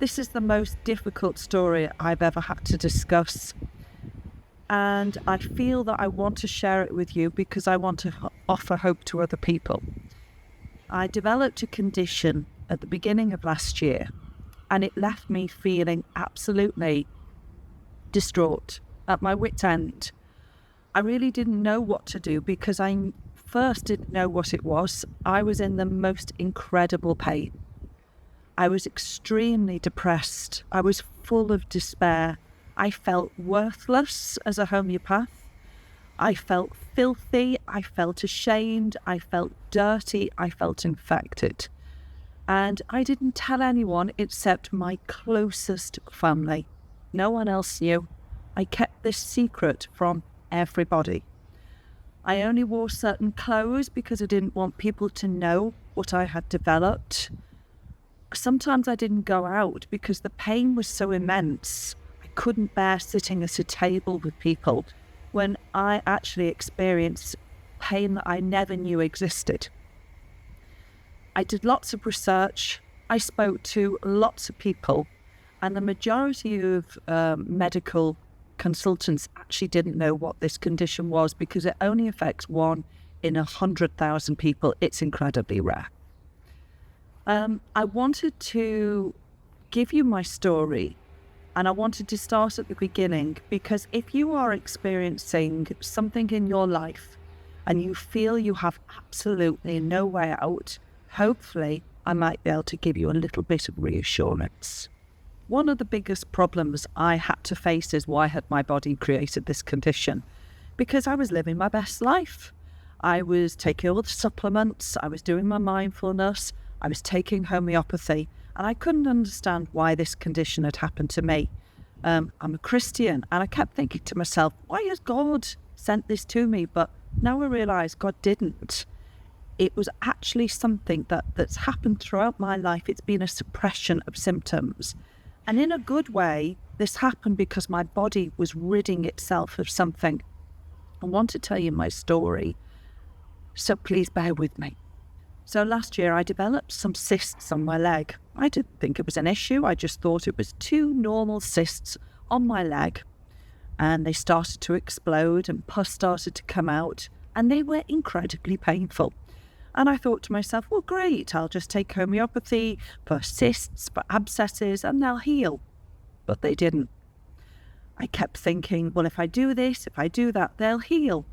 This is the most difficult story I've ever had to discuss. And I feel that I want to share it with you because I want to offer hope to other people. I developed a condition at the beginning of last year, and it left me feeling absolutely distraught, at my wit's end. I really didn't know what to do because I first didn't know what it was. I was in the most incredible pain. I was extremely depressed. I was full of despair. I felt worthless as a homeopath. I felt filthy. I felt ashamed. I felt dirty. I felt infected. And I didn't tell anyone except my closest family. No one else knew. I kept this secret from everybody. I only wore certain clothes because I didn't want people to know what I had developed. Sometimes I didn't go out because the pain was so immense. I couldn't bear sitting at a table with people when I actually experienced pain that I never knew existed. I did lots of research. I spoke to lots of people, and the majority of medical consultants actually didn't know what this condition was because it only affects 1 in 100,000 people. It's incredibly rare. I wanted to give you my story, and I wanted to start at the beginning because if you are experiencing something in your life and you feel you have absolutely no way out, hopefully I might be able to give you a little bit of reassurance. One of the biggest problems I had to face is why had my body created this condition? Because I was living my best life. I was taking all the supplements, I was doing my mindfulness, I was taking homeopathy, and I couldn't understand why this condition had happened to me. I'm a Christian, and I kept thinking to myself, why has God sent this to me? But now I realise God didn't. It was actually something that's happened throughout my life. It's been a suppression of symptoms. And in a good way, this happened because my body was ridding itself of something. I want to tell you my story, so please bear with me. So last year I developed some cysts on my leg. I didn't think it was an issue. I just thought it was 2 normal cysts on my leg. And they started to explode and pus started to come out, and they were incredibly painful. And I thought to myself, well, great, I'll just take homeopathy for cysts, for abscesses, and they'll heal. But they didn't. I kept thinking, well, if I do this, if I do that, they'll heal.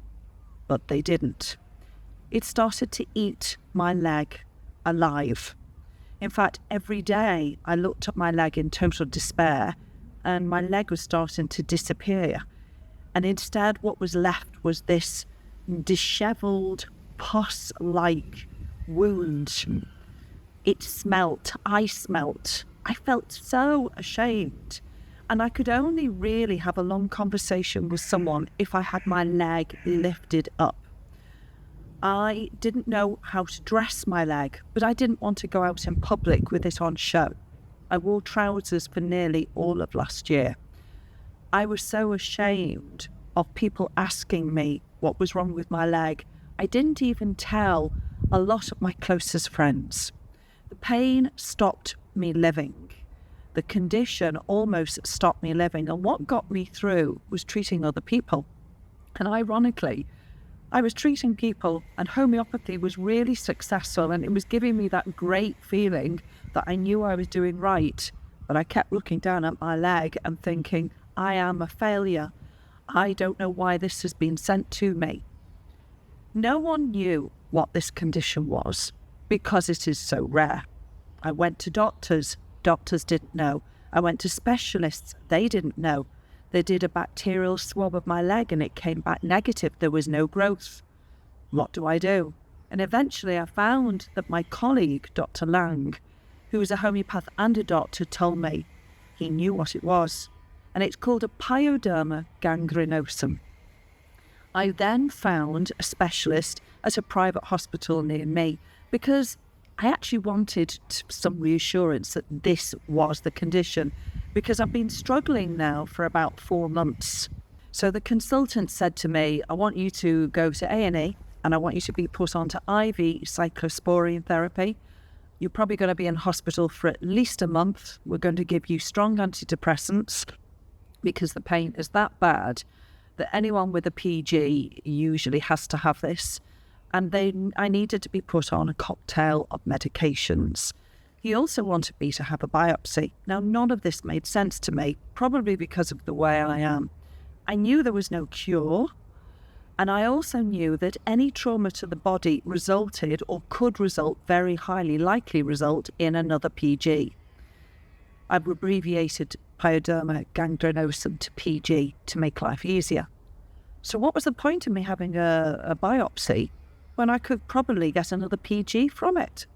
But they didn't. It started to eat my leg alive. In fact, every day I looked at my leg in total despair, and my leg was starting to disappear. And instead, what was left was this dishevelled, pus-like wound. It smelt. I smelt. I felt so ashamed. And I could only really have a long conversation with someone if I had my leg lifted up. I didn't know how to dress my leg, but I didn't want to go out in public with it on show. I wore trousers for nearly all of last year. I was so ashamed of people asking me what was wrong with my leg. I didn't even tell a lot of my closest friends. The pain stopped me living. The condition almost stopped me living. And what got me through was treating other people. And ironically, I was treating people, and homeopathy was really successful, and it was giving me that great feeling that I knew I was doing right. But I kept looking down at my leg and thinking, I am a failure. I don't know why this has been sent to me. No one knew what this condition was because it is so rare. I went to doctors. Doctors didn't know. I went to specialists. They didn't know. They did a bacterial swab of my leg and it came back negative. There was no growth. What do I do? And eventually I found that my colleague, Dr. Lang, who was a homeopath and a doctor, told me he knew what it was. And it's called a Pyoderma Gangrenosum. I then found a specialist at a private hospital near me because I actually wanted some reassurance that this was the condition, because I've been struggling now for about 4 months. So the consultant said to me, I want you to go to A&E and I want you to be put onto IV cyclosporine therapy. You're probably going to be in hospital for at least a month. We're going to give you strong antidepressants because the pain is that bad that anyone with a PG usually has to have this. And I needed to be put on a cocktail of medications. He also wanted me to have a biopsy. Now, none of this made sense to me, probably because of the way I am. I knew there was no cure, and I also knew that any trauma to the body resulted or could result, very highly likely result, in another PG. I've abbreviated Pyoderma Gangrenosum to PG to make life easier. So what was the point of me having a biopsy when I could probably get another PG from it?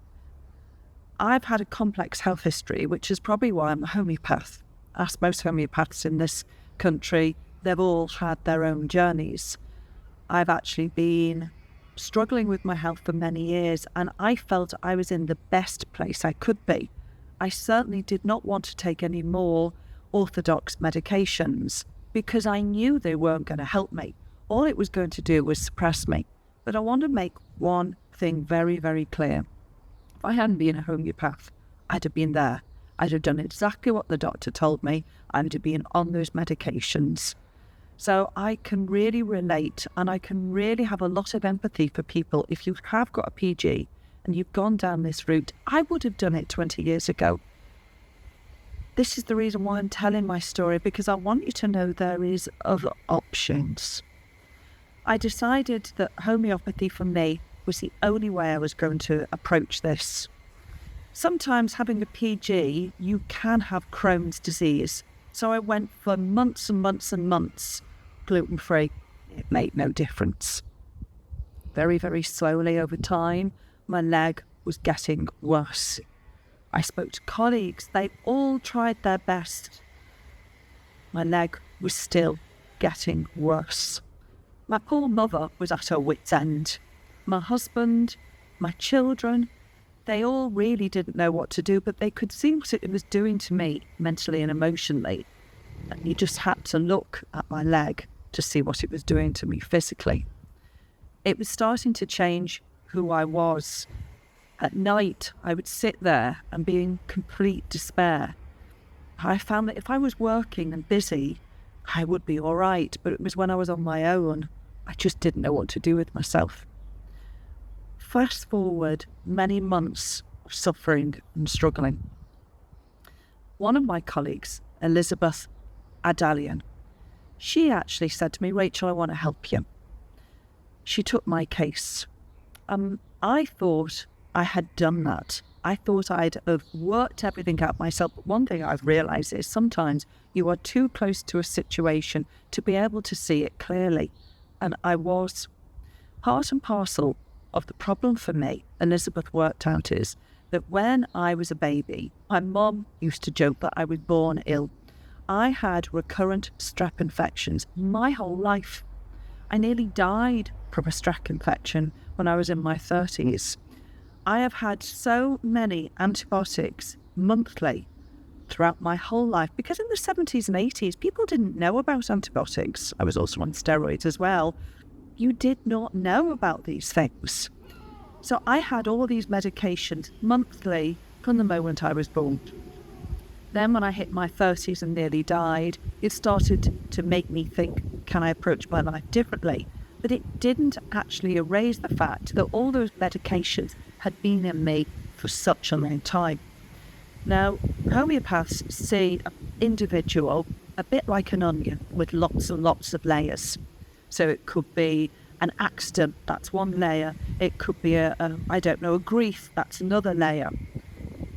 I've had a complex health history, which is probably why I'm a homeopath. Ask most homeopaths in this country, they've all had their own journeys. I've actually been struggling with my health for many years, and I felt I was in the best place I could be. I certainly did not want to take any more orthodox medications because I knew they weren't going to help me. All it was going to do was suppress me. But I want to make one thing very, very clear. If I hadn't been a homeopath, I'd have been there. I'd have done exactly what the doctor told me. I'd have been on those medications. So I can really relate, and I can really have a lot of empathy for people. If you have got a PG and you've gone down this route, I would have done it 20 years ago. This is the reason why I'm telling my story, because I want you to know there is other options. I decided that homeopathy for me was the only way I was going to approach this. Sometimes having a PG, you can have Crohn's disease. So I went for months and months and months gluten-free. It made no difference. Very, very slowly over time, my leg was getting worse. I spoke to colleagues. They all tried their best. My leg was still getting worse. My poor mother was at her wit's end. My husband, my children, they all really didn't know what to do, but they could see what it was doing to me mentally and emotionally. And you just had to look at my leg to see what it was doing to me physically. It was starting to change who I was. At night, I would sit there and be in complete despair. I found that if I was working and busy, I would be all right, but it was when I was on my own, I just didn't know what to do with myself. Fast forward many months of suffering and struggling. One of my colleagues, Elizabeth Adalian, she actually said to me, "Rachel, I want to help you." She took my case. I thought I had done that. I thought I'd have worked everything out myself. But one thing I've realised is sometimes you are too close to a situation to be able to see it clearly. And I was. Part and parcel of the problem for me, Elizabeth worked out, is that when I was a baby, my mum used to joke that I was born ill. I had recurrent strep infections my whole life. I nearly died from a strep infection when I was in my 30s. I have had so many antibiotics monthly throughout my whole life, because in the 70s and 80s, people didn't know about antibiotics. I was also on steroids as well. You did not know about these things. So I had all these medications monthly from the moment I was born. Then when I hit my 30s and nearly died, it started to make me think, can I approach my life differently? But it didn't actually erase the fact that all those medications had been in me for such a long time. Now, homeopaths see an individual a bit like an onion with lots and lots of layers. So it could be an accident, that's one layer. It could be a grief, that's another layer.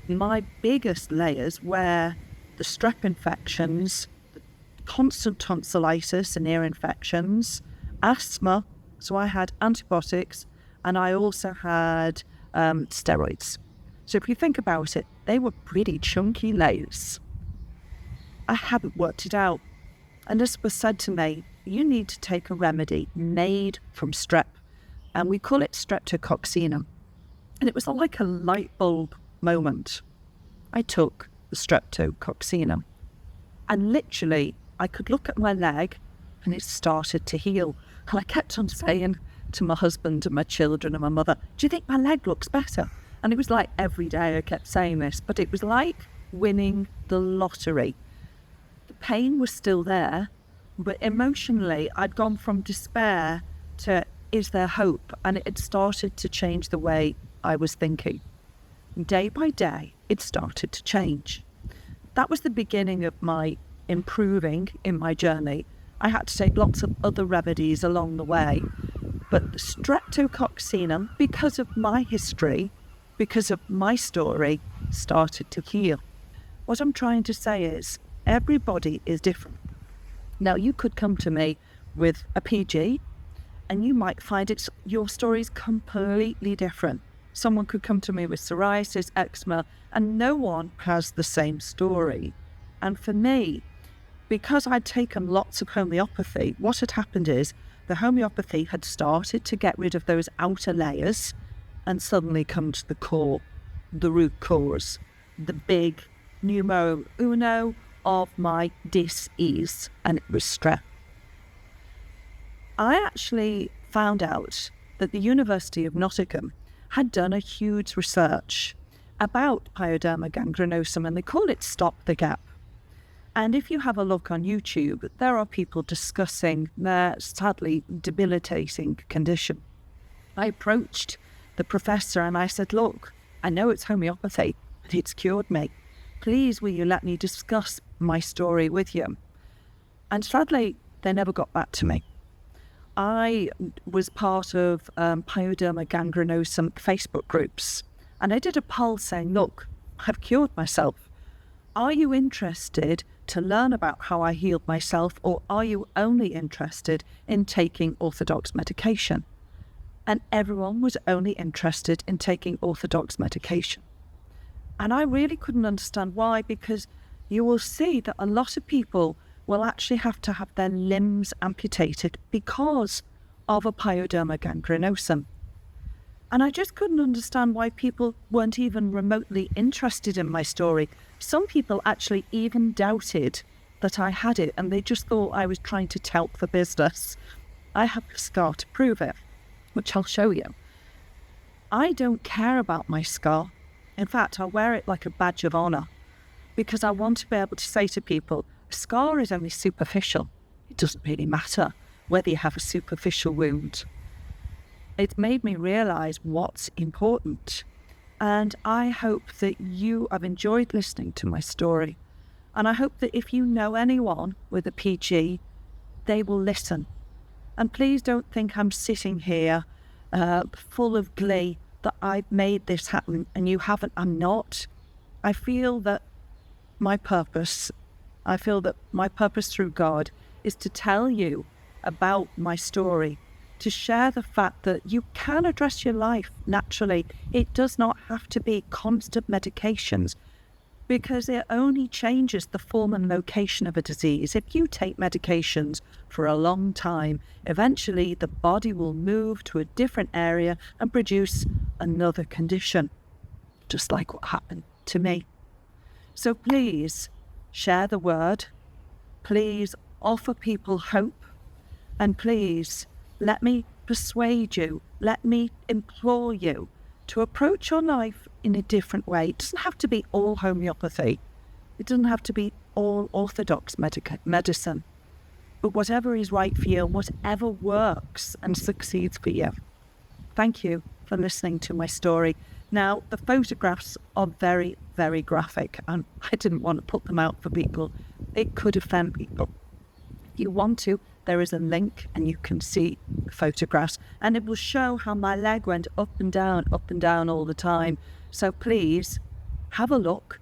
My biggest layers were the strep infections, the constant tonsillitis and ear infections, asthma, so I had antibiotics, and I also had steroids. So if you think about it, they were pretty chunky layers. I hadn't worked it out. And this was said to me, you need to take a remedy made from strep, and we call it Streptococcus. And it was like a light bulb moment. I took the Streptococcus, and literally I could look at my leg and it started to heal. And I kept on saying to my husband and my children and my mother, do you think my leg looks better? And it was like every day I kept saying this, but it was like winning the lottery. The pain was still there, but emotionally I'd gone from despair to, is there hope? And it had started to change the way I was thinking. Day by day, it started to change. That was the beginning of my improving in my journey. I had to take lots of other remedies along the way. But the Streptococcus, because of my history, because of my story, started to heal. What I'm trying to say is, everybody is different. Now, you could come to me with a PG, and you might find your story is completely different. Someone could come to me with psoriasis, eczema, and no one has the same story. And for me, because I'd taken lots of homeopathy, what had happened is the homeopathy had started to get rid of those outer layers and suddenly come to the core, the root cause, the big numero uno of my dis-ease, and it was strep. I actually found out that the University of Nottingham had done a huge research about Pyoderma gangrenosum, and they call it Stop the Gap. And if you have a look on YouTube, there are people discussing their sadly debilitating condition. I approached the professor and I said, look, I know it's homeopathy, but it's cured me. Please, will you let me discuss my story with you? And sadly, they never got back to me. I was part of Pyoderma Gangrenosum Facebook groups, and I did a poll saying, look, I've cured myself. Are you interested to learn about how I healed myself, or are you only interested in taking orthodox medication? And everyone was only interested in taking orthodox medication. And I really couldn't understand why, because you will see that a lot of people will actually have to have their limbs amputated because of a Pyoderma gangrenosum. And I just couldn't understand why people weren't even remotely interested in my story. Some people actually even doubted that I had it, and they just thought I was trying to tout for business. I have a scar to prove it, which I'll show you. I don't care about my scar. In fact, I wear it like a badge of honour, because I want to be able to say to people, a scar is only superficial. It doesn't really matter whether you have a superficial wound. It made me realise what's important. And I hope that you have enjoyed listening to my story. And I hope that if you know anyone with a PG, they will listen. And please don't think I'm sitting here full of glee that I've made this happen and you haven't. I'm not. I feel that my purpose through God is to tell you about my story, to share the fact that you can address your life naturally. It does not have to be constant medications, because it only changes the form and location of a disease. If you take medications for a long time, eventually the body will move to a different area and produce another condition, just like what happened to me. So please share the word, please offer people hope, and please let me persuade you, let me implore you to approach your life in a different way. It doesn't have to be all homeopathy. It doesn't have to be all orthodox medicine. But whatever is right for you, whatever works and succeeds for you. Thank you for listening to my story. Now, the photographs are very, very graphic, and I didn't want to put them out for people. It could offend people. If you want to, there is a link and you can see the photographs, and it will show how my leg went up and down all the time. So please have a look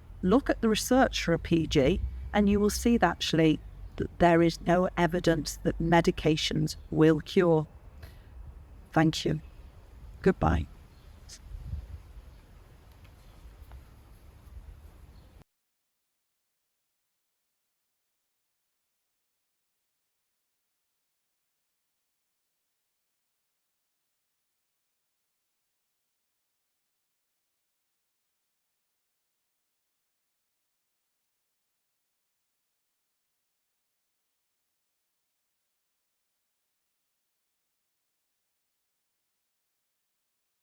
at the research for a PG, and you will see that actually that there is no evidence that medications will cure. Thank you. Goodbye.